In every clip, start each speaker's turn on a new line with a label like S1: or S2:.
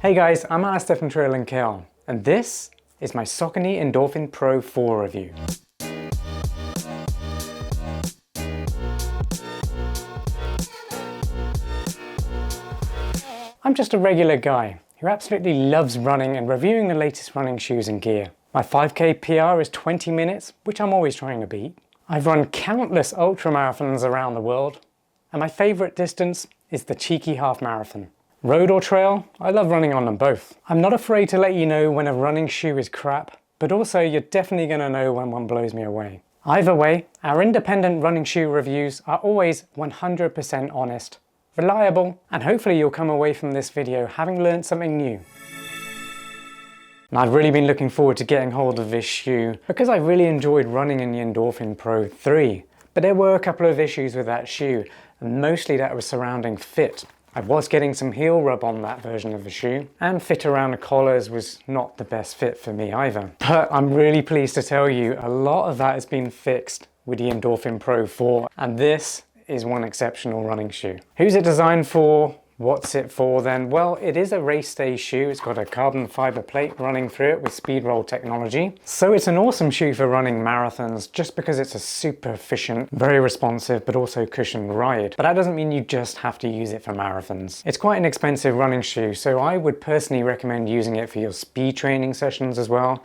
S1: Hey guys, I'm Alastair from Trail and Kale, and this is my Saucony Endorphin Pro 4 review. I'm just a regular guy who absolutely loves running and reviewing the latest running shoes and gear. My 5K PR is 20 minutes, which I'm always trying to beat. I've run countless ultra marathons around the world, and my favourite distance is the cheeky half marathon. Road or trail, I love running on them both. I'm not afraid to let you know when a running shoe is crap, but also you're definitely going to know when one blows me away. Either way, our independent running shoe reviews are always 100% honest, reliable, and hopefully you'll come away from this video having learned something new. And I've really been looking forward to getting hold of this shoe because I really enjoyed running in the Endorphin Pro 3. But there were a couple of issues with that shoe, and mostly that was surrounding fit. I was getting some heel rub on that version of the shoe, and fit around the collars was not the best fit for me either. But I'm really pleased to tell you a lot of that has been fixed with the Endorphin Pro 4, and this is one exceptional running shoe. Who's it designed for? What's it for then? Well, it is a race day shoe. It's got a carbon fiber plate running through it with speed roll technology. So it's an awesome shoe for running marathons just because it's a super efficient, very responsive, but also cushioned ride. But that doesn't mean you just have to use it for marathons. It's quite an expensive running shoe, so I would personally recommend using it for your speed training sessions as well.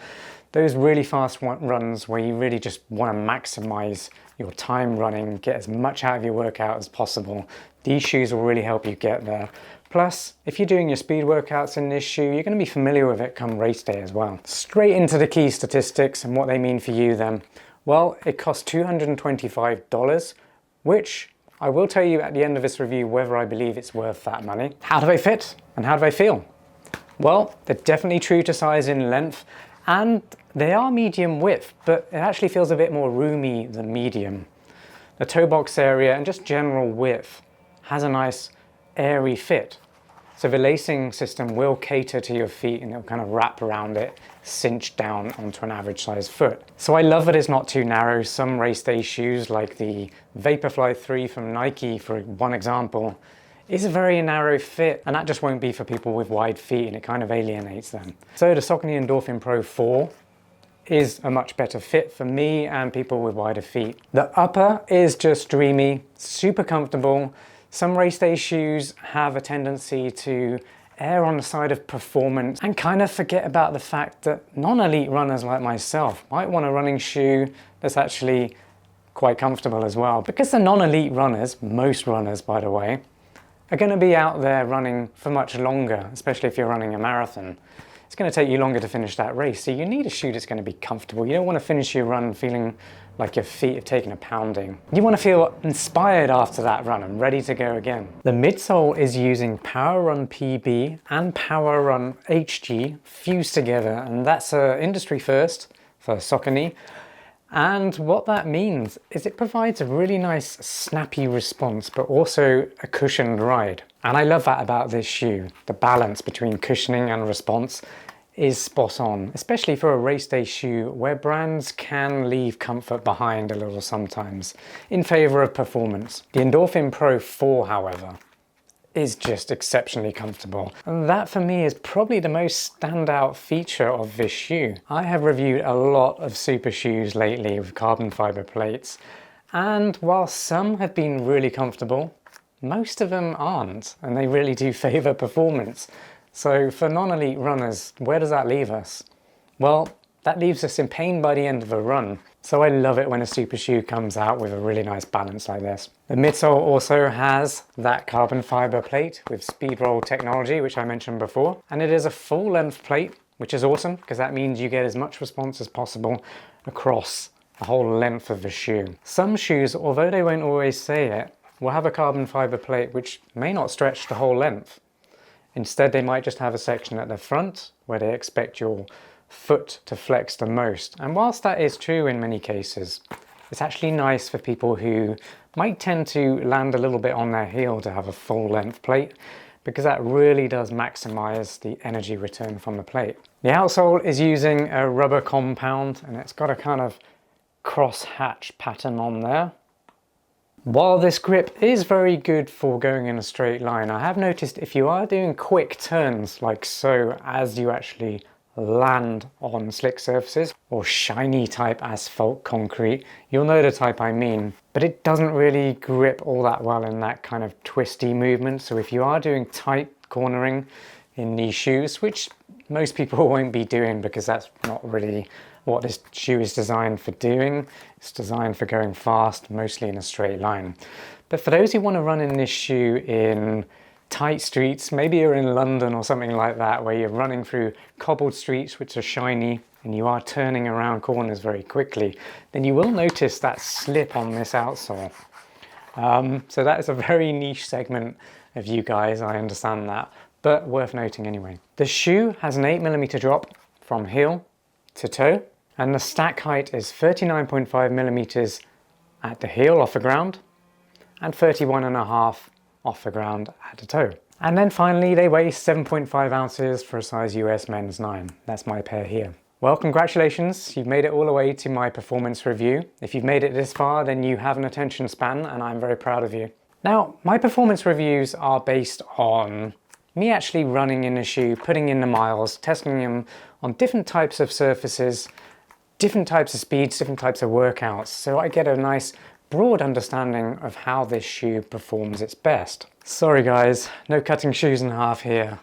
S1: Those really fast runs where you really just want to maximize your time running, get as much out of your workout as possible. These shoes will really help you get there. Plus, if you're doing your speed workouts in this shoe, you're going to be familiar with it come race day as well. Straight into the key statistics and what they mean for you then. Well, it costs $225, which I will tell you at the end of this review whether I believe it's worth that money. How do they fit and how do they feel? Well, they're definitely true to size in length, and they are medium width, but it actually feels a bit more roomy than medium. The toe box area and just general width has a nice airy fit. So the lacing system will cater to your feet and it'll kind of wrap around it, cinch down onto an average size foot. So I love that it's not too narrow. Some race day shoes like the Vaporfly 3 from Nike, for one example, is a very narrow fit, and that just won't be for people with wide feet and it kind of alienates them. So the Saucony Endorphin Pro 4 is a much better fit for me and people with wider feet. The upper is just dreamy, super comfortable. Some race day shoes have a tendency to err on the side of performance and kind of forget about the fact that non-elite runners like myself might want a running shoe that's actually quite comfortable as well. Because the non-elite runners, most runners by the way, are going to be out there running for much longer, especially if you're running a marathon. It's going to take you longer to finish that race, so you need a shoe that's going to be comfortable. You don't want to finish your run feeling like your feet have taken a pounding. You want to feel inspired after that run and ready to go again. The midsole is using Power Run PB and Power Run HG fused together, and that's an industry first for Saucony. And what that means is it provides a really nice snappy response, but also a cushioned ride. And I love that about this shoe. The balance between cushioning and response is spot on, especially for a race day shoe where brands can leave comfort behind a little sometimes in favor of performance. The Endorphin Pro 4, however, is just exceptionally comfortable. And that for me is probably the most standout feature of this shoe. I have reviewed a lot of super shoes lately with carbon fiber plates, and while some have been really comfortable, most of them aren't, and they really do favor performance. So for non-elite runners, where does that leave us? Well, that leaves us in pain by the end of a run. So I love it when a super shoe comes out with a really nice balance like this. The midsole also has that carbon fiber plate with speed roll technology, which I mentioned before. And it is a full length plate, which is awesome because that means you get as much response as possible across the whole length of the shoe. Some shoes, although they won't always say it, will have a carbon fiber plate which may not stretch the whole length. Instead, they might just have a section at the front where they expect your foot to flex the most. And whilst that is true in many cases, it's actually nice for people who might tend to land a little bit on their heel to have a full length plate, because that really does maximize the energy return from the plate. The outsole is using a rubber compound and it's got a kind of cross hatch pattern on there. While this grip is very good for going in a straight line, I have noticed if you are doing quick turns like so as you actually land on slick surfaces or shiny type asphalt concrete, you'll know the type I mean, but it doesn't really grip all that well in that kind of twisty movement. So if you are doing tight cornering in these shoes, which most people won't be doing because that's not really what this shoe is designed for doing. It's designed for going fast, mostly in a straight line. But for those who want to run in this shoe in tight streets, maybe you're in London or something like that, where you're running through cobbled streets which are shiny and you are turning around corners very quickly, then you will notice that slip on this outsole. So that is a very niche segment of you guys, I understand that, but worth noting anyway. The shoe has an 8mm drop from heel to toe, and the stack height is 39.5mm at the heel off the ground and 31.5 off the ground at the toe. And then finally they weigh 7.5 ounces for a size US men's 9. That's my pair here. Well, congratulations, you've made it all the way to my performance review. If you've made it this far, then you have an attention span and I'm very proud of you. Now, my performance reviews are based on me actually running in a shoe, putting in the miles, testing them on different types of surfaces, different types of speeds, different types of workouts, so I get a nice broad understanding of how this shoe performs its best. Sorry guys, no cutting shoes in half here.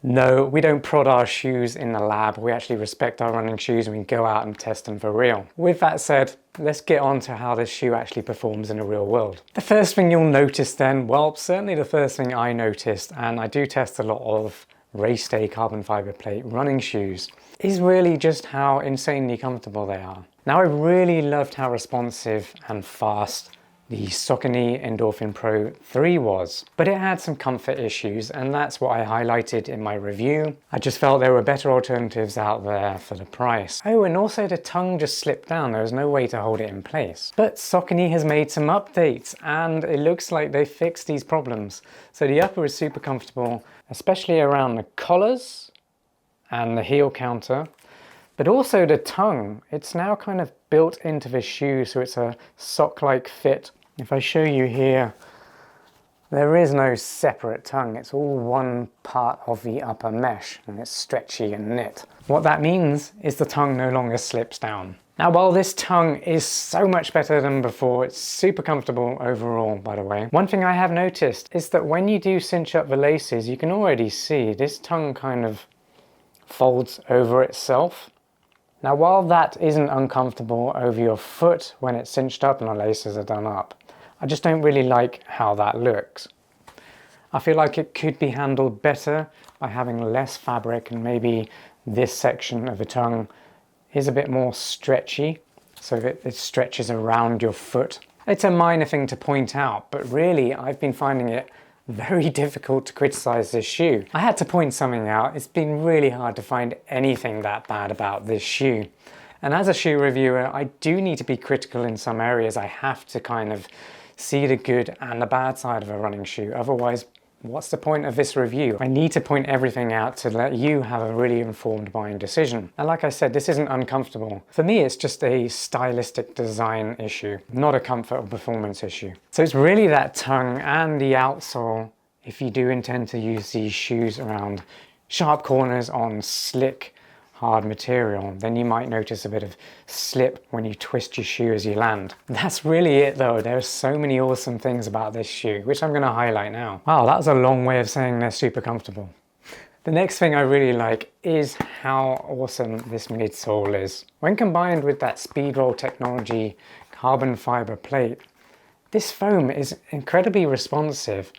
S1: No, we don't prod our shoes in the lab, we actually respect our running shoes and we go out and test them for real. With that said, let's get on to how this shoe actually performs in the real world. The first thing you'll notice then, well, certainly the first thing I noticed, and I do test a lot of race day carbon fiber plate running shoes, is really just how insanely comfortable they are. Now, I really loved how responsive and fast the Saucony Endorphin Pro 3 was, but it had some comfort issues, and that's what I highlighted in my review. I just felt there were better alternatives out there for the price. Oh, and also the tongue just slipped down. There was no way to hold it in place. But Saucony has made some updates and it looks like they fixed these problems. So the upper is super comfortable, especially around the collars and the heel counter, but also the tongue. It's now kind of built into the shoe, so it's a sock-like fit. If I show you here, there is no separate tongue. It's all one part of the upper mesh and it's stretchy and knit. What that means is the tongue no longer slips down. Now, while this tongue is so much better than before, it's super comfortable overall, by the way. One thing I have noticed is that when you do cinch up the laces, you can already see this tongue kind of folds over itself. Now, while that isn't uncomfortable over your foot when it's cinched up and the laces are done up, I just don't really like how that looks. I feel like it could be handled better by having less fabric, and maybe this section of the tongue is a bit more stretchy, so that it stretches around your foot. It's a minor thing to point out, but really I've been finding it very difficult to criticize this shoe. I had to point something out. It's been really hard to find anything that bad about this shoe. And as a shoe reviewer, I do need to be critical in some areas. I have to kind of see the good and the bad side of a running shoe. Otherwise, what's the point of this review? I need to point everything out to let you have a really informed buying decision. And like I said, this isn't uncomfortable. For me, it's just a stylistic design issue, not a comfort or performance issue. So it's really that tongue and the outsole, if you do intend to use these shoes around sharp corners on slick, hard material, then you might notice a bit of slip when you twist your shoe as you land. That's really it though. There are so many awesome things about this shoe, which I'm going to highlight now. Wow, that was a long way of saying they're super comfortable. The next thing I really like is how awesome this midsole is. When combined with that Speedroll technology carbon fiber plate, this foam is incredibly responsive,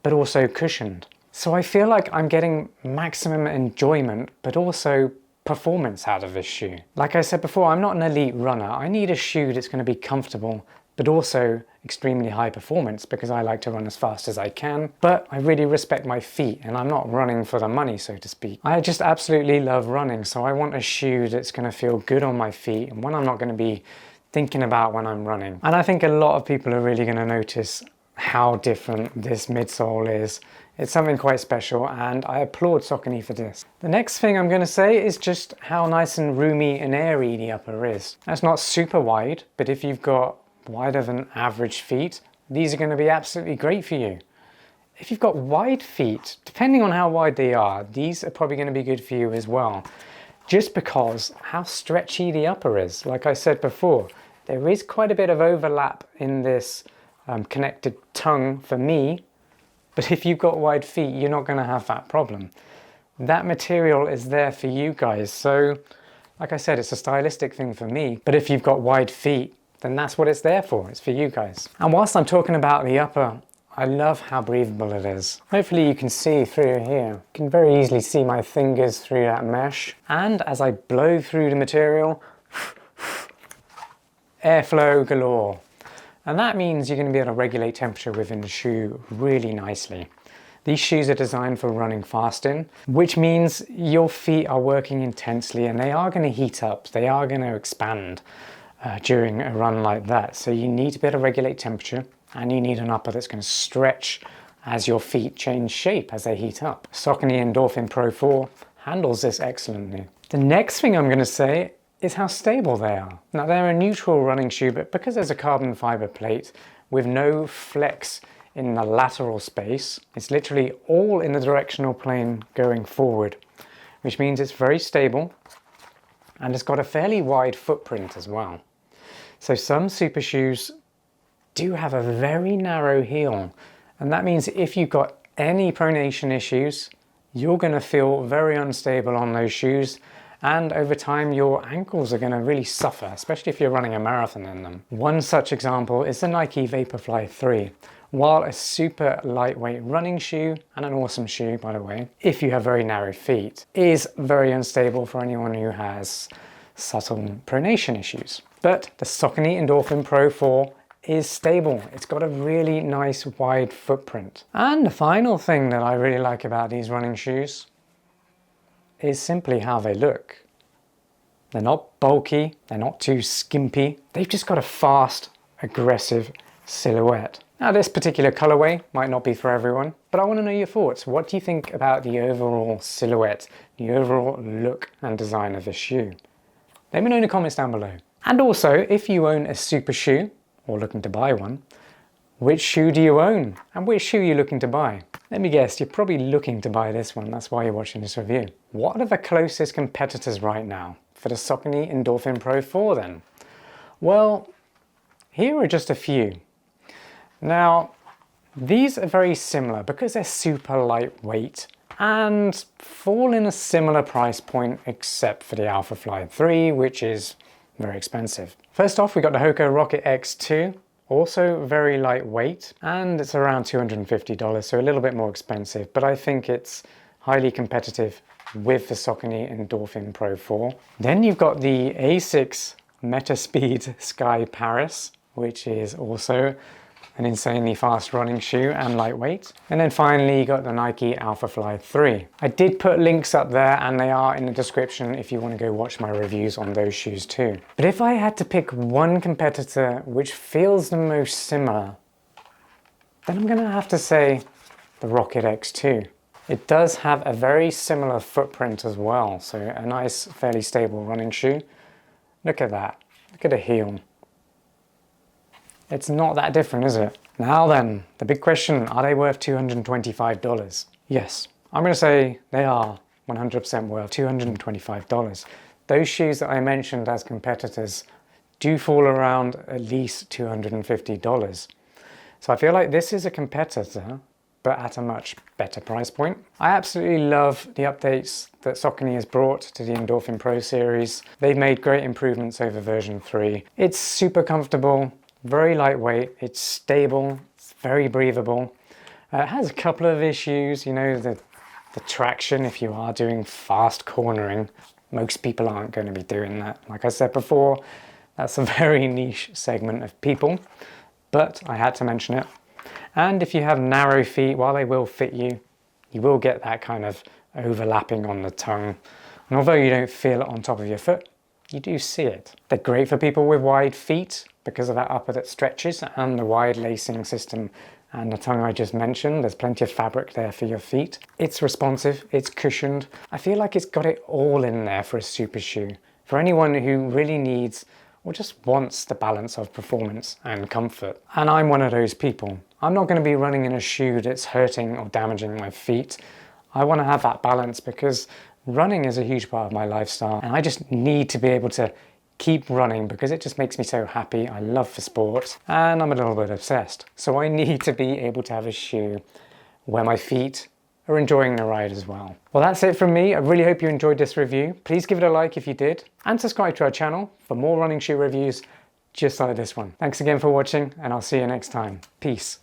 S1: but also cushioned. So I feel like I'm getting maximum enjoyment, but also performance out of this shoe. Like I said before, I'm not an elite runner. I need a shoe that's going to be comfortable, but also extremely high performance, because I like to run as fast as I can, but I really respect my feet and I'm not running for the money, so to speak. I just absolutely love running, so I want a shoe that's going to feel good on my feet and one I'm not going to be thinking about when I'm running. And I think a lot of people are really going to notice how different this midsole is. It's something quite special, and I applaud Saucony for this. The next thing I'm going to say is just how nice and roomy and airy the upper is. It's not super wide, but if you've got wider than average feet, these are going to be absolutely great for you. If you've got wide feet, depending on how wide they are, these are probably going to be good for you as well. Just because how stretchy the upper is. Like I said before, there is quite a bit of overlap in this connected tongue for me, but if you've got wide feet, you're not going to have that problem. That material is there for you guys. So, like I said, it's a stylistic thing for me, but if you've got wide feet, then that's what it's there for. It's for you guys. And whilst I'm talking about the upper, I love how breathable it is. Hopefully you can see through here. You can very easily see my fingers through that mesh. And as I blow through the material, airflow galore. And that means you're going to be able to regulate temperature within the shoe really nicely. These shoes are designed for running fast in, which means your feet are working intensely and they are going to heat up, they are going to expand during a run like that. So you need to be able to regulate temperature, and you need an upper that's going to stretch as your feet change shape as they heat up. Saucony Endorphin Pro 4 handles this excellently. The next thing I'm going to say is how stable they are. Now they're a neutral running shoe, but because there's a carbon fiber plate with no flex in the lateral space, it's literally all in the directional plane going forward, which means it's very stable and it's got a fairly wide footprint as well. So some super shoes do have a very narrow heel, and that means if you've got any pronation issues, you're going to feel very unstable on those shoes, and over time your ankles are going to really suffer, especially if you're running a marathon in them. One such example is the Nike Vaporfly 3. While a super lightweight running shoe, and an awesome shoe by the way, if you have very narrow feet, is very unstable for anyone who has subtle pronation issues. But the Saucony Endorphin Pro 4 is stable. It's got a really nice wide footprint. And the final thing that I really like about these running shoes is simply how they look. They're not bulky, they're not too skimpy. They've just got a fast, aggressive silhouette. Now this particular colorway might not be for everyone, but I want to know your thoughts. What do you think about the overall silhouette, the overall look and design of this shoe? Let me know in the comments down below. And also, if you own a super shoe, or looking to buy one, which shoe do you own? And which shoe are you looking to buy? Let me guess, you're probably looking to buy this one, that's why you're watching this review. What are the closest competitors right now for the Saucony Endorphin Pro 4 then? Well, here are just a few. Now, these are very similar because they're super lightweight and fall in a similar price point except for the Alpha Fly 3, which is very expensive. First off, we got the Hoka Rocket X2, also very lightweight, and it's around $250, so a little bit more expensive, but I think it's highly competitive with the Saucony Endorphin Pro 4. Then you've got the Asics Metaspeed Sky Paris, which is also an insanely fast running shoe and lightweight. And then finally you got the Nike Alpha Fly 3. I did put links up there and they are in the description if you want to go watch my reviews on those shoes too. But if I had to pick one competitor which feels the most similar, then I'm gonna have to say the Rocket X2. It does have a very similar footprint as well, so a nice, fairly stable running shoe. Look at that, look at the heel. It's not that different, is it? Now then, the big question, are they worth $225? Yes, I'm going to say they are 100% worth $225. Those shoes that I mentioned as competitors do fall around at least $250. So I feel like this is a competitor, but at a much better price point. I absolutely love the updates that Saucony has brought to the Endorphin Pro series. They've made great improvements over version 3. It's super comfortable, very lightweight, it's stable, it's very breathable. It has a couple of issues, you know, the traction if you are doing fast cornering. Most people aren't going to be doing that. Like I said before, that's a very niche segment of people, but I had to mention it. And if you have narrow feet, while they will fit you, you will get that kind of overlapping on the tongue. And although you don't feel it on top of your foot, you do see it. They're great for people with wide feet because of that upper that stretches and the wide lacing system and the tongue I just mentioned. There's plenty of fabric there for your feet. It's responsive, it's cushioned. I feel like it's got it all in there for a super shoe. For anyone who really needs or just wants the balance of performance and comfort. And I'm one of those people. I'm not going to be running in a shoe that's hurting or damaging my feet. I want to have that balance because running is a huge part of my lifestyle, and I just need to be able to keep running because it just makes me so happy. I love the sport and I'm a little bit obsessed. So I need to be able to have a shoe where my feet are enjoying the ride as well. Well, that's it from me. I really hope you enjoyed this review. Please give it a like if you did, and subscribe to our channel for more running shoe reviews just like this one. Thanks again for watching, and I'll see you next time. Peace.